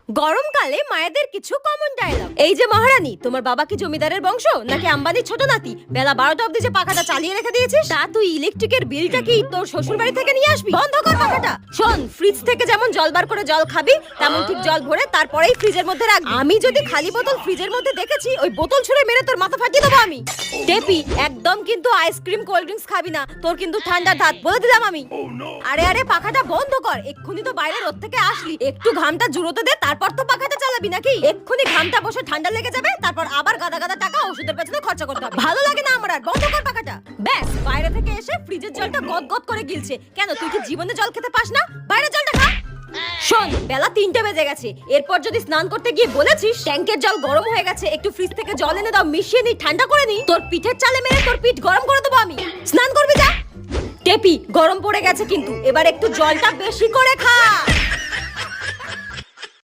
গরমকালে মায়েদের কিছু কমন ডায়লগ। এই যে মহারানী, তোমার বাবা কি জমিদারের বংশ নাকি আম্বানির ছোট নাতি? বেলা 12টা অবধি যে পাখাটা চালিয়ে রেখে দিয়েছিস, তা তুই ইলেকট্রিকের বিলটা কি তোর শ্বশুর বাড়ি থেকে নিয়ে আসবি? বন্ধ কর পাখাটা। শোন, ফ্রিজ থেকে যেমন জল বার করে জল খাবি, তেমন ঠিক জল ভরে তারপরেই ফ্রিজের মধ্যে রাখবি। আমি যদি খালি বোতল ফ্রিজের মধ্যে দেখেছি, ওই বোতল ছুঁড়ে মেরে তোর মাথা ফাটিয়ে দেবো আমি। টেপি, একদম কিন্তু আইসক্রিম কোল্ড ড্রিঙ্কস খাবি না, তোর কিন্তু ঠান্ডা দাঁত বলে দিলাম আমি। আরে আরে, পাখাটা বন্ধ কর। এক্ষুনি তো বাইরে রোদ থেকে আসলি, একটু ঘামটা জুড়োতে দে, তারপর তো পাখাটা চালাবি নাকি? এক্ষুনি ঘামটা বসে ঠান্ডা লেগে যাবে, তারপর আবার গাদা গাদা টাকা ওষুধের পেছনে খরচা করতে হবে। ভালো লাগে না আমার আর, বন্ধ কর পাখাটা। ব্যাস, বাইরে থেকে এসে ফ্রিজের জলটা গদ গদ করে গিলছে। কেন, তুই কি জীবনে জল খেতে পাস না? বাইরে জলটা খা। শোন, বেলা 3টে বেজে গেছে। এরপর যদি স্নান করতে গিয়ে বলেছিস ট্যাঙ্কের জল গরম হয়ে গেছে, একটু ফ্রিজ থেকে জল এনে দাও, মিশিয়ে নি, ঠান্ডা করে নি, তোর পিঠের চালে মেরে তোর পিঠ গরম করে দেবো আমি। স্নান করবি যা। টেপি, গরম পড়ে গেছে কিন্তু, এবার একটু জলটা বেশি করে খা।